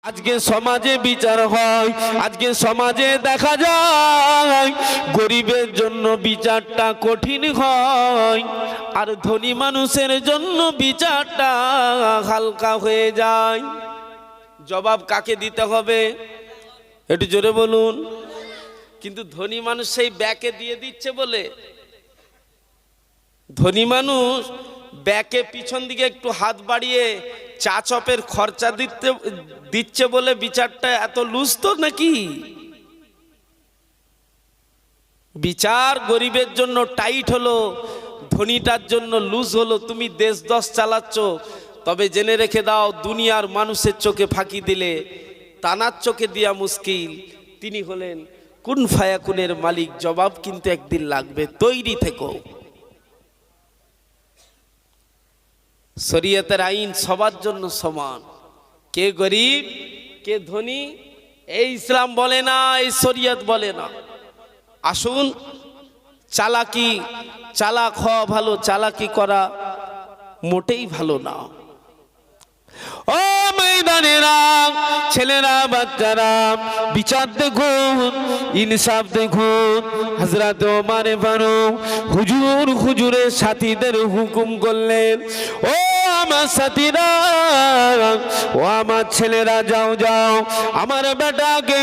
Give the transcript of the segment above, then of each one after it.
আজকে সমাজে বিচার হয়, আজকে সমাজে দেখা যায় গরিবের জন্য বিচারটা কঠিন হয়, আর ধনী মানুষের জন্য বিচারটা হালকা হয়ে যায়। জবাব কাকে দিতে হবে একটু জোরে বলুন। কিন্তু ধনী মানুষ সেই ব্যাকে দিয়ে দিচ্ছে বলে, ধনী মানুষ ব্যাকে পিছন দিকে একটু হাত বাড়িয়ে চা চপের খরচা দিচ্ছে বলে বিচারটা এত লুজ তো নাকি? বিচার গরিবের জন্য টাইট হলো, ধনীটার জন্য লুজ হলো। তুমি দেশ দশ চালাচ্ছ, তবে জেনে রেখে দাও দুনিয়ার মানুষের চোখে ফাঁকি দিলে তানার চোখে দিয়া মুশকিল। তিনি হলেন কুন ফায়াকুনের মালিক, জবাব কিন্তু একদিন লাগবে, তৈরি থেকো। শরীয়তের আইন সবার জন্য সমান, কে গরিব কে ধনী এই ইসলাম বলে না, এই শরীয়ত বলে না। আসুন, চালাক হওয়া ভালো, চালাকি করা মোটেই ভালো না। ও ময়দানেরা, ছেলেরা, বাচ্চারা, বিচার দেখুন, ইনসাফ দেখুন। হযরত ওমর ফারুক হুজুরের সাথীদের হুকুম করলেন, ও আমার সাথীরা, ও আমার ছেলেরা, যাও যাও আমার বেটাকে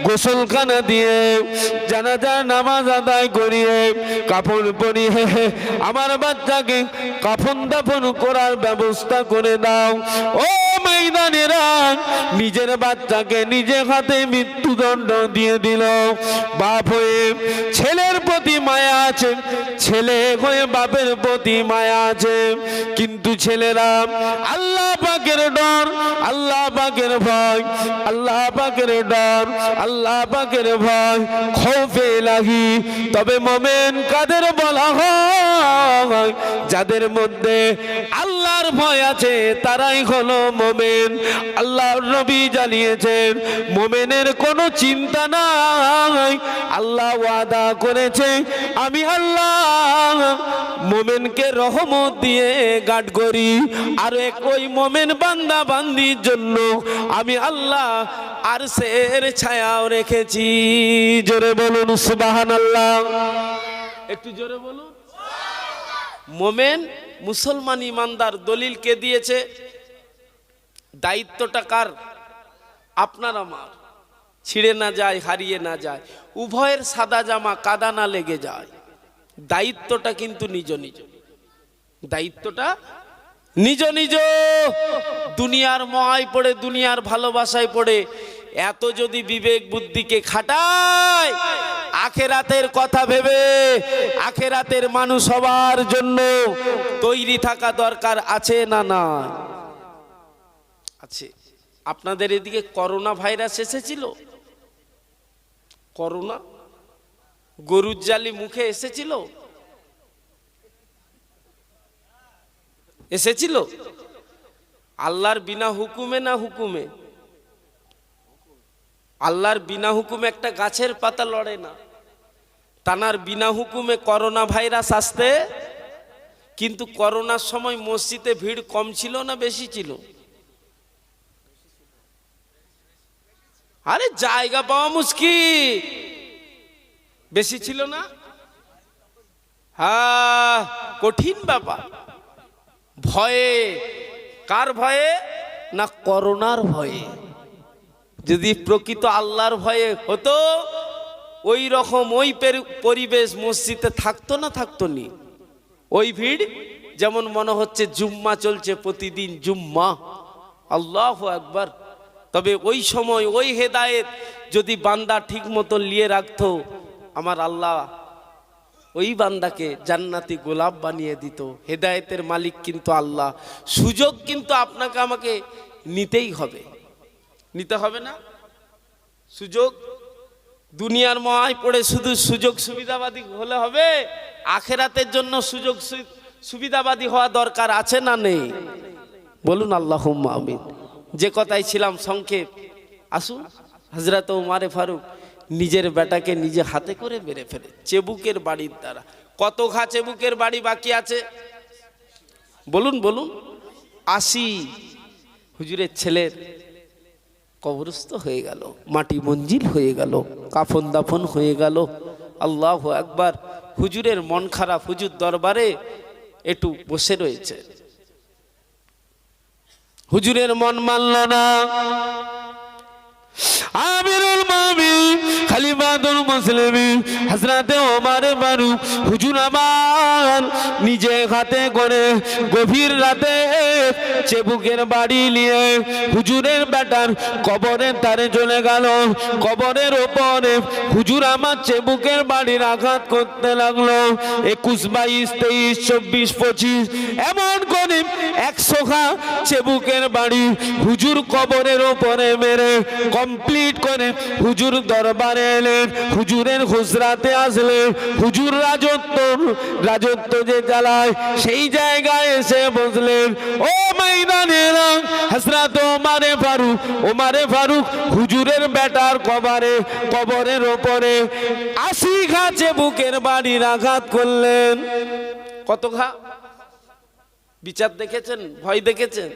গোসলখানা দিয়ে জানাজার নামাজ আদায় করিয়ে কাফন পরিয়ে আমার বাচ্চাকে কাফন দাফন করার ব্যবস্থা করে দাও। ও ময়দানেরা, নিজের বাচ্চাকে নিজে হাতে মৃত্যুদণ্ড দিয়ে দিল। বাপ হয়ে ছেলের প্রতি মায়া আছে, ছেলে হয়ে বাপের প্রতি মায়া আছে, কিন্তু ছেলেরা আল্লাহ পাকের ডর, আল্লাহ পাকের ভয়, আল্লাহ পাকের ডর, আল্লাহ পাকের ভয়, খৌফে ইলাহি। তবে মোমেন কাদের বলা হয়? যাদের মধ্যে আল্লাহর ভয় আছে তারাই হলো মোমেন। আল্লাহর নবী জানিয়েছেন মোমেনের কোনো চিন্তা নাই। আল্লাহ ওয়াদা করেছে, আমি আল্লাহ মোমেনকে রহমত দিয়ে গার্ড করি, আর ওই মোমেন বান্দা বান্দির জন্য আমি আল্লাহ আরশের ছায়াও রেখেছি। জোরে বলুন সুবহানাল্লাহ, একটু জোরে বলুন। মোমেন মুসলমান ইমানদার দলিল কে দিয়েছে? দায়িত্বটা কার? আপনার আমার, ছিঁড়ে না যায়, হারিয়ে না যায়, উভয়ের সাদা জামা কাদা না লেগে যায়। দায়িত্বটা কিন্তু নিজ নিজ, দায়িত্বটা নিজ নিজ। দুনিয়ার মহায় পড়ে, দুনিয়ার ভালোবাসায় পড়ে এত যদি বিবেক বুদ্ধিকে খাটায়, আখেরাতের কথা ভেবে আখেরাতের মানুষ হবার জন্য তৈরি থাকা দরকার আছে না? না আছে। আপনাদের এদিকে করোনা ভাইরাস এসেছিল? করোনা গরুর জালি মুখে এসেছিল? এসেছিল? আল্লাহর বিনা হুকুমে না হুকুমে? আল্লাহর বিনা হুকুমে একটা গাছের পাতা লড়ে না, তানার বিনা হুকুমে করোনা ভাইরাস আসতে। কিন্তু করোনার সময় মসজিদে ভিড় কম ছিল না বেশি ছিল? আরে জায়গা পাওয়া মুশকিল, বেশি ছিল না? হ্যাঁ, কঠিন ব্যাপার। ভয়ে, কার ভয়ে? না করোনার ভয়ে। যদি প্রকৃত আল্লাহর ভয়ে হতো, ওই রকম ওই পরিবেশ মসজিদে থাকতো না? থাকতো নি? ওই ভিড় যেমন মনে হচ্ছে জুম্মা চলছে, প্রতিদিন জুম্মা। আল্লাহু আকবার। তবে ওই সময় ওই হেদায়েত যদি বান্দা ঠিক মতো নিয়ে রাখতো, আমার আল্লাহ ওই বান্দাকে জান্নাতি গোলাপ বানিয়ে দিত। হেদায়েতের মালিক কিন্তু আল্লাহ। সুযোগ কিন্তু আপনাকে আমাকে নিতেই হবে, নিতে হবে না? সুযোগ দুনিয়ার মহায় পড়ে শুধু সুযোগ সুবিধাবাদী হলে হবে? আখেরাতের জন্য সুযোগ সুবিধাবাদী হওয়া দরকার আছে না নেই? বলুন আল্লাহুম্মা আমিন। যে কথাই ছিলাম সংক্ষেপ। আসুন, হযরত ওমর ফারুক নিজের বেটাকে নিজে হাতে করে মেরে ফেলে, চেবুকের বাড়ির দ্বারা। কত ঘা চেবুকের বাড়ি বাকি আছে? বলুন বলুন। 80 হুজুরের ছেলের কবরস্থ হয়ে গেল, মাটি মঞ্জিল হয়ে গেল, কাফন দাফন হয়ে গেল। আল্লাহু আকবার। হুজুরের মন খারাপ, হুজুর দরবারে একটু বসে রয়েছে। হুজুরের মন মানল না। আমিরুল মুমিনিন খলিফাতুল মুসলিমিন হযরতে ওমর ফারুক হুজুর আমার নিজে হাতে করে গভীর রাতে চেবুকের বাড়ি নিয়ে হুজুরের বেটার কবরের ধারে চলে গেল। কবরের ওপরে হুজুর আমার চেবুকের বাড়ির আঘাত করতে লাগলো। 21, 22, 23, 24, 25 এমন করে 100 খা চেবুকের বাড়ি হুজুর কবরের ওপরে মেরে কমপ্লিট করে হুজুর দরবারে এলেন। হুজুরের হুজরাতে আসলেন। হুজুর রাজত্ব যে চালায় সেই জায়গায় এসে বসলেন। ও ময়দানেরা হযরত ওমর ফারুক হুজুরের বেটার কবরের ওপরে 80 ঘা চেবুকের বাড়ির আঘাত করলেন। কত ঘা? বিচার দেখেছেন? ভয় দেখেছেন?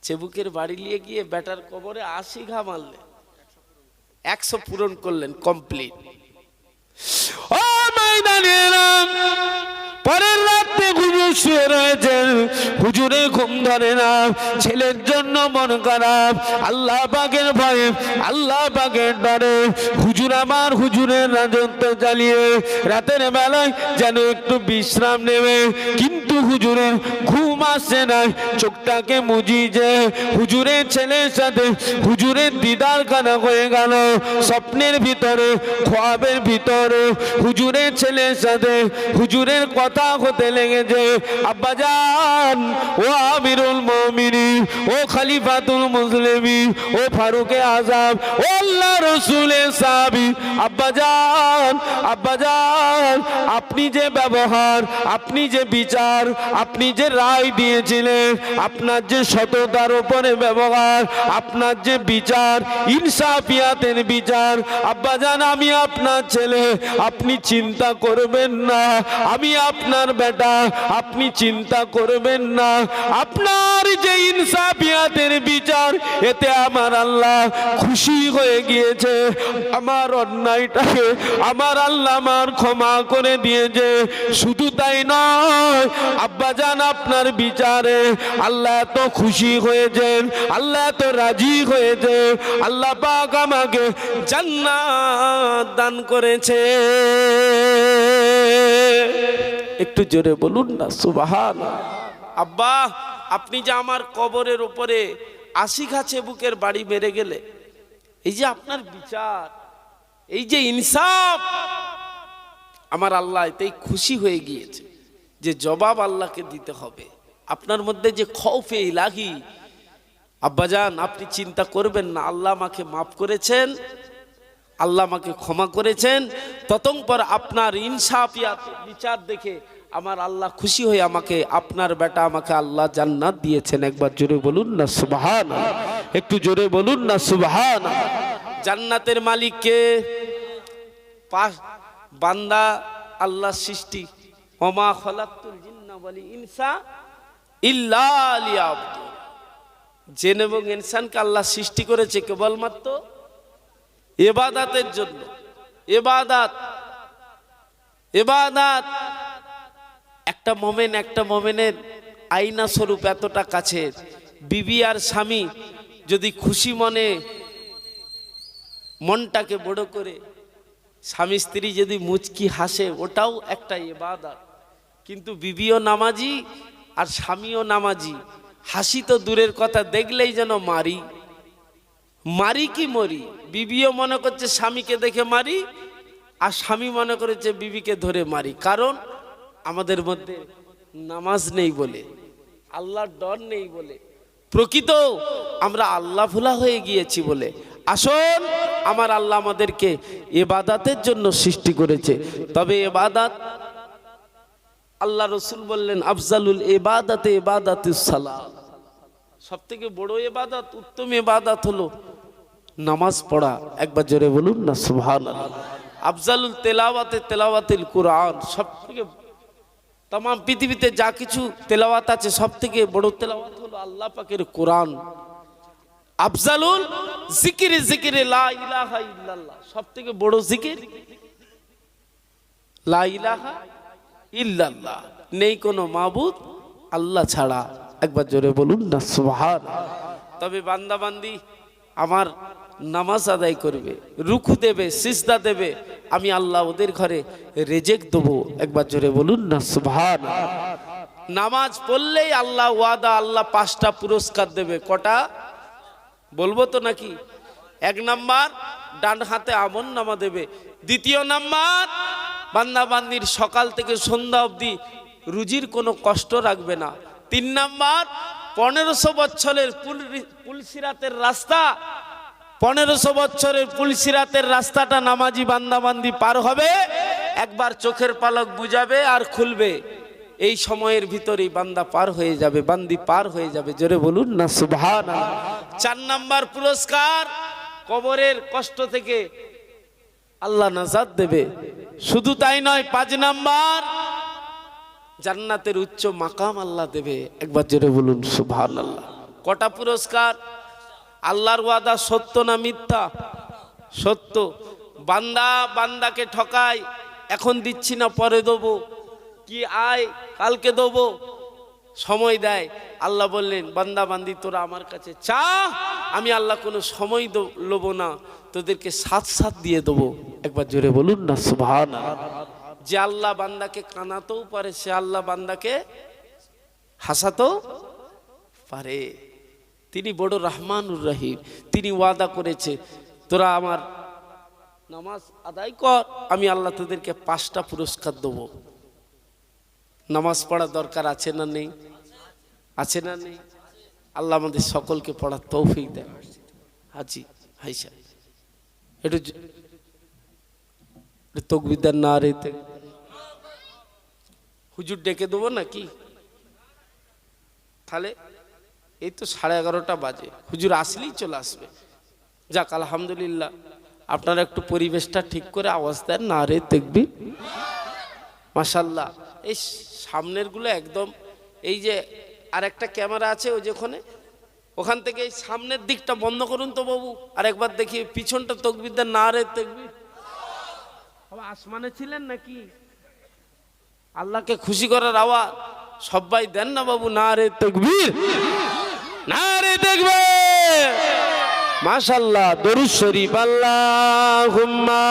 চেবুকের বাড়ি নিয়ে গিয়ে বেটার কবরে 80 ঘা মারলেন। 100 পূরণ করলেন, কমপ্লিট। ও ময়দানেরা পরের রাতে হুজুর শুয়ে রয়েছেন। হুজুরের ঘুম ধরে না। ছেলের জন্য মন খারাপ। আল্লাহ পাকের ভয়ে, আল্লাহ পাকের ডরে হুজুর আমার হুজুরের রাজত্ব চালিয়ে রাতের বেলায় যেন একটু বিশ্রাম নেবে, কিন্তু হুজুরের ঘুম আসছে না। চোখটাকে মুজিয়ে হুজুরের ছেলের সাথে হুজুরের দিদার খানা হয়ে গেল। স্বপ্নের ভিতরে, খ্বাবের ভিতরে হুজুরের ছেলের সাথে হুজুরের কথা হতে লেগেছে। আব্বাজান, ও আমিরুল মুমিনিন, ও খলিফাতুল মুসলিমিন, ও ফারুকে আযম, ও আল্লাহ রাসূলের সাহাবী, আব্বাজান, আব্বাজান, আপনি যে ব্যবহার, আপনি যে বিচার, আপনি যে রায় দিয়েছিলেন, আপনার যে সততার উপরে ব্যবহার, আপনার যে বিচার, ইনসাফিয়াতের বিচার, আব্বাজান আমি আপনার ছেলে, আপনি চিন্তা করবেন না। আমি আপনার বেটা, আপনি চিন্তা করবেন না। আপনার যে ইনসাফিয়াতের বিচার, এতে আমার আল্লাহ খুশি হয়ে গিয়েছে। আমার অন্যায়টাকে আমার আল্লাহ আমার ক্ষমা করে দিয়েছে। শুধু তাই নয় আব্বাজান, আপনার বিচারে আল্লাহ এত খুশি হয়েছেন, আল্লাহ এত রাজি হয়েছে, আল্লাহ পাক আমাকে জান্নাত দান করেছে। একটু জোরে বলুন না সুবহানাল্লাহ। আব্বা, আপনি যে আমার কবরের উপরে 80 ঘা চেবুকের বাড়ি মেরে গেলে, এই যে আপনার বিচার, এই যে ইনসাফ, আমার আল্লাহ এতেই খুশি হয়ে গিয়েছে যে জবাব আল্লাহকে দিতে হবে। আপনার মধ্যে যে খৌফে ইলাহি, আব্বাজান আপনি চিন্তা করবেন না। আল্লাহ আমাকে মাফ করেছেন, আল্লাহ আমাকে ক্ষমা করেছেন। ততঃপর আপনার ইনসাফিয়াত বিচার দেখে আমার আল্লাহ খুশি হয়ে আমাকে, আপনার বেটা আমাকে আল্লাহ জান্নাত দিয়েছেন। একবার জোরে বলুন না সুবহানাল্লাহ। একটু জোরে বলুন না সুবহানাল্লাহ। জান্নাতের মালিক কে? বান্দা আল্লাহ সৃষ্টি। ওমা খালাকতুল জিন্না ওয়াল ইনসা ইল্লা লিয়াবুদুন। জিন এবং ইনসানকে আল্লাহ সৃষ্টি করেছে কেবলমাত্র ইবাদতের জন্য। ইবাদত, ইবাদত। একটা মোমেন একটা মোমেনের আয়না স্বরূপ এতটা কাছে। বিবি আর স্বামী যদি খুশি মনে মনটাকে বড় করে স্বামী স্ত্রী যদি মুচকি হাসে, ওটাও একটা ইবাদত। কিন্তু বিবিও নামাজি আর স্বামীও নামাজি, হাসি তো দূরের কথা, দেখলেই যেন মারি মারি কি মরি। বিবিও মনে করছে স্বামীকে দেখে মারি, আর স্বামী মনে করেছে বিবিকে ধরে মারি। কারণ আমাদের মধ্যে নামাজ নেই বলে, আল্লাহর ডর নেই বলে, প্রকৃত আমরা আল্লাহ ভোলা হয়ে গিয়েছি বলে। আসুন, আমার আল্লাহ আমাদেরকে ইবাদতের জন্য সৃষ্টি করেছে। তবে ইবাদত, আল্লাহ রসুল বললেন আফজালুল ইবাদাতে ইবাদাতুস সালাত। সব থেকে বড় ইবাদত, উত্তম ইবাদত হলো নামাজ পড়া। একবার জোরে বলুন না সুবহানাল্লাহ। আফজালুল তেলাওয়াতে তেলাওয়াতুল কুরআন। সব থেকে তাম পৃথিবীতে যা কিছু তেলাওয়াত আছে, সব থেকে বড় তেলাওয়াত হলো আল্লাহ পাকের কোরআন। আফজালুল জিকির জিকির লা ইলাহা ইল্লাল্লাহ, সব থেকে বড় জিকির লা ইলাহা ইল্লাল্লাহ, নেই কোনো মাবুদ আল্লাহ ছাড়া। একবার জোরে বলুন না সুবহানাল্লাহ। তবে বান্দা বান্দি আমার নামাজ আদায় করবে, রুকু দেবে, সিজদা দেবে, আমি আল্লাহ ওদের ঘরে রেজেক দেবো। একবার জোরে বলুন না সুবহানাল্লাহ। নামাজ পড়লেই আল্লাহ ওয়াদা, আল্লাহ 5টা পুরস্কার দেবে। কটা বলবো তো নাকি? 1 নাম্বার ডান হাতে আমল নামা দেবে। 2 নাম্বার বান্দা বান্দির সকাল থেকে সন্ধ্যা অবধি রুজির কোনো কষ্ট রাখবে না। 3 নাম্বার 1500 বছরের পুলসিরাতের রাস্তা, 1500 বছরের পুলসিরাতের রাস্তাটা নামাজি বান্দা বান্দি পার হবে, একবার চোখের পালক বুঝাবে আর খুলবে, এই সময়ের ভিতরেই বান্দা পার হয়ে যাবে, বান্দি পার হয়ে যাবে। জোরে বলুন না সুবহানাল্লাহ। 4 নাম্বার পুরস্কার, কবরের কষ্ট থেকে আল্লাহ নাজাত দেবে। শুধু তাই নয়, 5 নাম্বার জান্নাতের উচ্চ মাকাম আল্লাহ দেবে। একবার জোরে বলুন সুবহানাল্লাহ। কটা পুরস্কার? আল্লাহর ওয়াদা সত্য না মিথ্যা? সত্য। বান্দা বান্দাকে ঠকায়, এখন দিচ্ছি না পরে দেবো, কি আয় কালকে দেবো, সময় দেয়। আল্লাহ বললেন বান্দা বান্দি তোরা আমার কাছে চা, আমি আল্লাহ কোনো সময় লব না, তোদেরকে সাথ সাথ দিয়ে দেবো। একবার জোরে বলুন না সুবহানাল্লাহ। যে আল্লাহ বান্দাকে কানাতেও পারে, সে আল্লাহ বান্দাকে হাসাতেও পারে। তিনি বড় রহমানুর রহিম। তিনি ওয়াদা করেছে তোরা আমার নামাজ আদায় কর, আমি আল্লাহ তোদেরকে 5টা পুরস্কার দেবো। নামাজ পড়া দরকার আছে না নেই? আছে না নেই? আল্লাহ আমাদের সকলকে পড়ার তৌফিক দেয়। হাজি ভাই সাহেব একটু তকবীর না রেতে হুজুর ডেকে দেবো নাকি? তাহলে এই তো 11:30 বাজে, হুজুর আসলেই চলে আসবে। যাক আলহামদুলিল্লাহ, আপনারা একটু পরিবেশটা ঠিক করে আওয়াজ দেন না রে তাকবীর। মাশাআল্লাহ। এই সামনের গুলো একদম, এই যে আর একটা ক্যামেরা আছে ওই যেখানে, ওখান থেকে এই সামনের দিকটা বন্ধ করুন তো বাবু, আর একবার দেখি পিছনটা তাকবীর দেন না রে তাকবীর। আসমানে ছিলেন নাকি? আল্লাহকে খুশি করার আওয়াজ সবাই দেন না বাবু, না রে তাকবীর, না রে তাকবীর। মাশাআল্লাহ। দরুদ শরীফ আল্লাহুম্মা।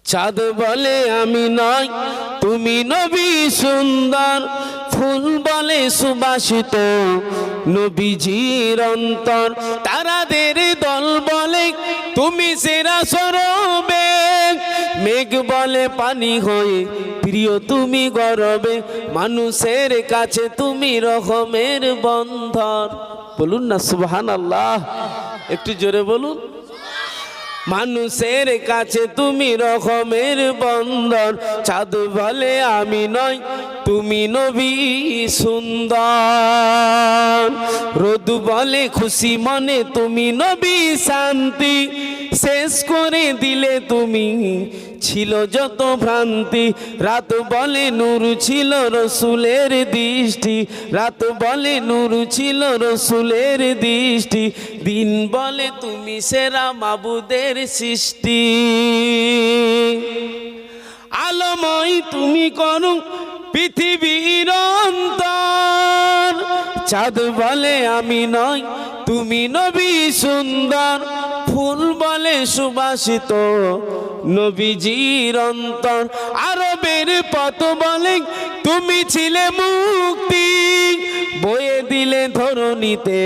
চাঁদ বলে আমি নয় তুমি নবী সুন্দর, ফুল বলে সুবাসিত নবীজির অন্তর, তারাদের দল বলে তুমি সেরা সরবে, মেঘ বলে পানি হয়ে প্রিয় তুমি গরবে, মানুষের কাছে তুমি রহমের বন্ধন। বলুন না সুবহানাল্লাহ, একটু জোরে বলুন। মানুষের কাছে তুমি রহমের বন্দর, চাঁদ বলে আমি নয় তুমি নবী সুন্দর, রোদ বলে খুশি মনে তুমি নবী শান্তি, শেষ করে দিলে তুমি ছিল যত ভ্রান্তি, রাত বলে নূর ছিল রসুলের দৃষ্টি, রাত বলে নূর ছিল রসুলের দৃষ্টি, দিন বলে তুমি সেরা মাবুদের সৃষ্টি, আলোময় তুমি করো পৃথিবীর অন্তর, চাঁদ বলে আমি নয় তুমি নবী সুন্দর, ফুল বলে সুবাসিত নবীজির অন্তর, আরবের পথ বলে তুমি ছিলে মুক্তি, বয়ে দিলে ধরণীতে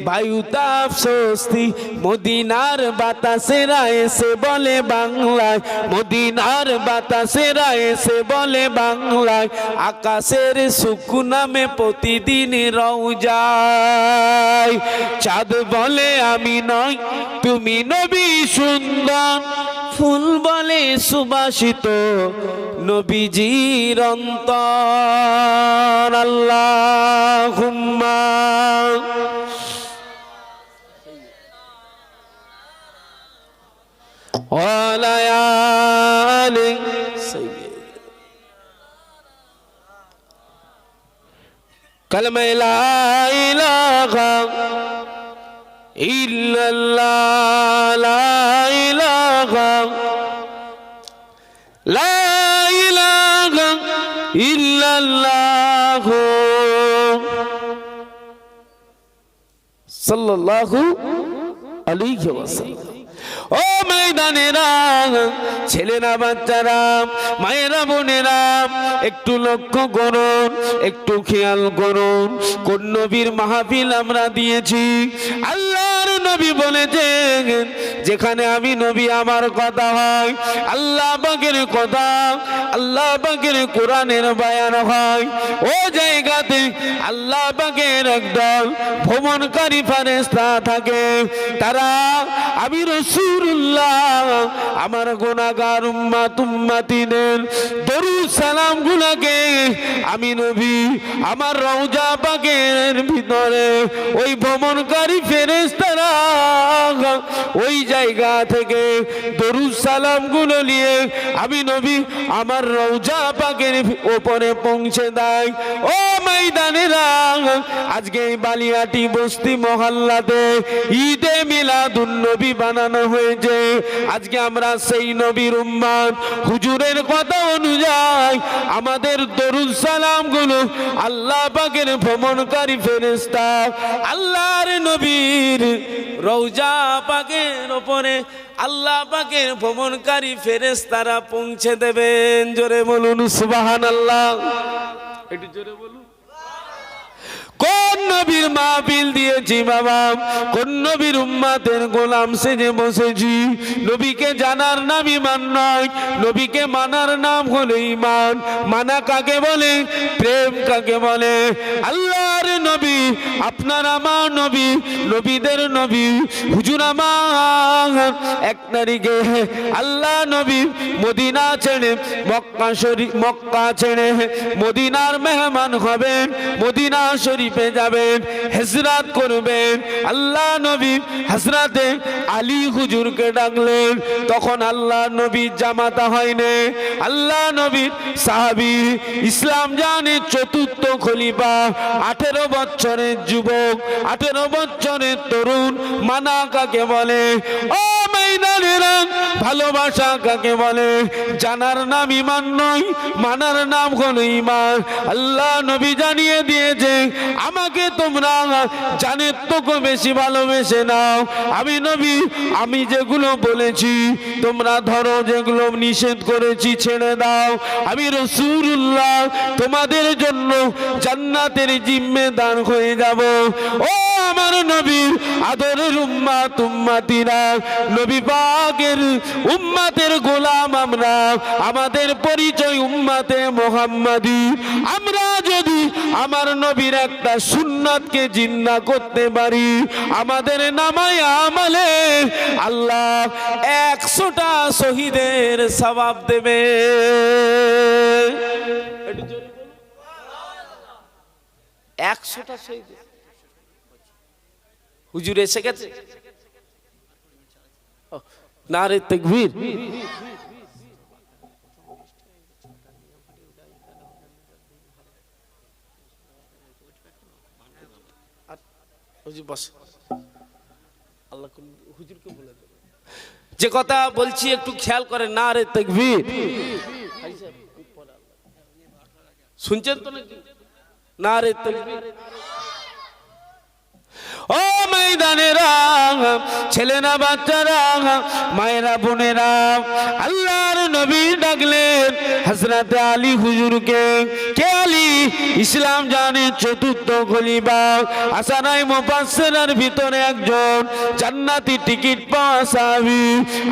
বায়ু তাপ স্বস্তি, মদিনার বাতাসেরা এসে বলে বাংলায়, মদিনার বাতাসেরা এসে বলে বাংলায়, আকাশের সুখ নামে প্রতিদিন রওজায়, চাঁদ বলে আমি নয় তুমি নবী সুন্দর, ফুল বলে সুবাসিত নবীজির অন্তর। আল্লাহুম্মা وعلى آل سيدنا كلمة لا إله إلا الله لا إله لا إله إلا الله صلى الله عليه وسلم ও ময়দানেরা, ছেলেরা, বাচ্চারা, মায়েরা, বোনেরা, একটু লক্ষ্য করুন, একটু খেয়াল করুন। কোন নবীর মাহফিল আমরা দিয়েছি? আল্লাহর নবী বলেছেন, যেখানে আমি নবী আমার কথা হয়, আল্লাহ পাকের কথা, আল্লাহ পাকের কোরআনের বয়ান হয়, ও জায়গাতে আল্লাহ পাকের একদল ভ্রমণকারী ফেরেশতা থাকে। তারা আমি রাসূলুল্লাহ আমার গুনাহগার উম্মত উম্মতিনের দরুদ সালাম গুলাকে আমি নবী আমার রওজা পাকের ভিতরে ওই ভ্রমণকারী ফেরেশতারা ওই জায়গা থেকে দরুদ সালাম গুলো নিয়ে আমি নবী আমার রওজা পাকের উপরে পৌঁছে দেয়। ও ময়দানেরা, আজকে এই বালিয়াটি বস্তি মহল্লাতে ঈদে মিলাদুন নবী বানানো হয়েছে। আজকে আমরা সেই নবীর উম্মত, হুজুরের কথা অনুযায়ী আমাদের দরুদ সালাম গুলো আল্লাহ পাকের ভ্রমণকারী ফেরেশতা আল্লাহর নবীর রওজা পাকের উপরে আল্লাহ পাকের ভ্রমণকারী ফেরেশতারা পৌঁছে দেবেন। জোরে বলুন সুবহানাল্লাহ। একটু জোরে বলুন। কোন নবীর মাহফিল দিয়েছি বাবা, কোন নবীর উম্মতের গোলাম সেজে বসেছি। নবীকে জানার নাম ঈমান নয়, নবীকে মানার নাম হলো ঈমান। মানা কাকে বলে? প্রেম কাকে বলে? আল্লাহর নবী, আপনার আমার নবী, নবীদের নবী, হুজুর আমার 1 তারিখে আল্লাহ নবী মদিনা ছেড়ে মক্কা ছেড়ে মদিনার মেহমান হবেন, মদিনা শরীফে যাবেন, হিজরত করবেন। আল্লাহ নবী হযরতে আলী হুজুরকে ডাকলেন। তখন আল্লাহ নবী জামাতা হয়নি, আল্লাহ নবী সাহাবী, ইসলাম জানে 4র্থ খলিফা, 18 বছরের যুবক, 18 বছরের তরুণ। মানা কাকে বলে? ও ময়দানেরা, ভালোবাসা কাকে বলে? জানার নাম ঈমান নয়, মানার নাম হলো ঈমান। আল্লাহ নবী জানিয়ে দিয়েছে, আমাকে তোমরা জানের থেকে বেশি ভালোবেসে নাও। আমি নবী, আমি যেগুলো বলেছি তোমরা ধরো, যেগুলো নিষেধ করেছি ছেড়ে দাও। আমি রাসূলুল্লাহ তোমাদের জন্য জান্নাতের জিম্মেদার হয়ে যাব। ও আমার নবীর আদরের উম্মত উম্মতিরা, নবী পাকের উম্মতের গোলাম আমরা, আমাদের পরিচয় উম্মতে মুহাম্মাদি। আমরা যদি আমার নবীর একটা সুন্নাতকে জিন্দা করতে পারি, আমাদের নামায় আমলে আল্লাহ 100টা শহীদের সওয়াব দেবে। 100টা শহীদ। হুজুর এসে গেছে, নারে তাকবীর। যে কথা বলছি একটু খেয়াল করেন, নারে তাকবীর। শুনছেন তো নাকি? নারে তাকবীর। ও ময়দানেরা, ছেলেরা, বাচ্চারা, মায়েরা, বোনেরা, আল্লাহর নবী ডাকলেন হযরত আলী হুজুরকে। কে আলী? ইসলাম জানে 4র্থ খলিফা, আসারায়ে মুফাসসিরের ভিতরে একজন, জান্নাতি টিকিট পাওয়া সাহাবী,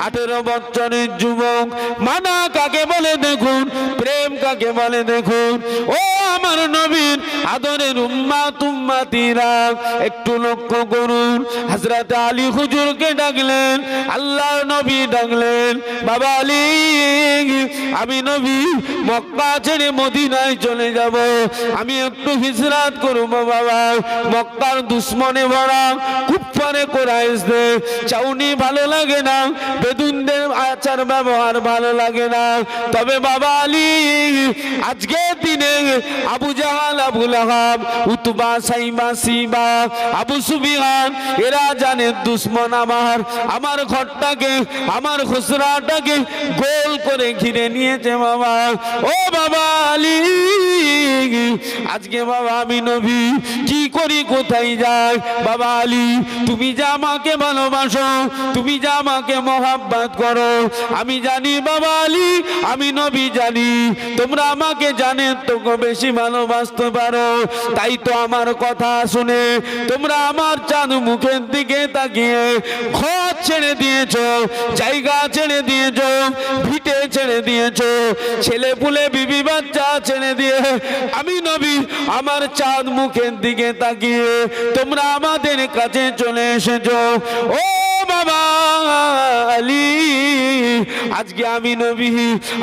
18 বছরের যুবক। মানা কাকে বলে দেখুন, প্রেম কাকে বলে দেখুন। ও আমার নবীর আদরের উম্মাত উম্মাতিরা একটু লক্ষ্য করুন। হযরত আলী হুজুরকে ডাকলেন, আল্লাহর নবী ডাকলেন, বাবা আলী আমি নবী মক্কা ছেড়ে মদিনায় চলে যাব, আমি একটু হিজরত করব বাবা। মক্কার দুশ্মনে ভরা কুফারে কুরাইশদের চাউনি ভালো লাগে না, বেদুনদের আচার ব্যবহার ভালো লাগে না। তবে বাবা আলী আজকে দিনে আবু জাহাল, আবু লাহাব, উতবা, সাইবা, সিবা, আবু সুফিয়ান এরা জানে দুশ্মন আমার ঘরটাকে, আমার খুসরাটাকে গোল করে ঘিরে নিয়েছে বাবা। ও বাবা আলী আজকে বাবা আমি নবী কি করি, কোথায় যাই? বাবা আলী তুমি যা আমাকে ভালোবাসো, তুমি যা আমাকে মহাব্বত করো, আমি জানি বাবা আলী, আমি নবী জানি তোমরা আমাকে জানেন তো বেশি ভালোবাসতে পারো। তাই তো আমার কথা শুনে তোমরা আমার চাঁদ মুখের দিকে তাকিয়ে ঘর ছেড়ে দিয়েছো, জায়গা ছেড়ে দিয়েছো, ভিটে ছেড়ে দিয়েছো, ছেলে পুলে বিবি বাচ্চা ছেড়ে দিয়ে আমি নবী আমার চাঁদ মুখের দিকে তাকিয়ে তোমরা আমাদের কাছে চলে এসেছো। ও বাবা আলী আজকে আমি নবী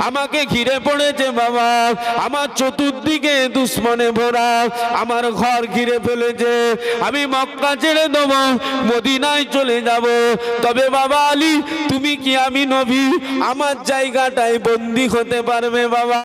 আমাকে ঘিরে পড়েছে বাবা, আমার চতুর্দিকে দুশ্মনে ভরা, আমার ঘর ঘিরে ফেলেছে, আমি মক্কা ছেড়ে দেব, মদিনায় চলে যাব। তবে বাবা আলী তুমি কি আমি নবী আমার জায়গাটায় বন্দী হতে পারবে বাবা?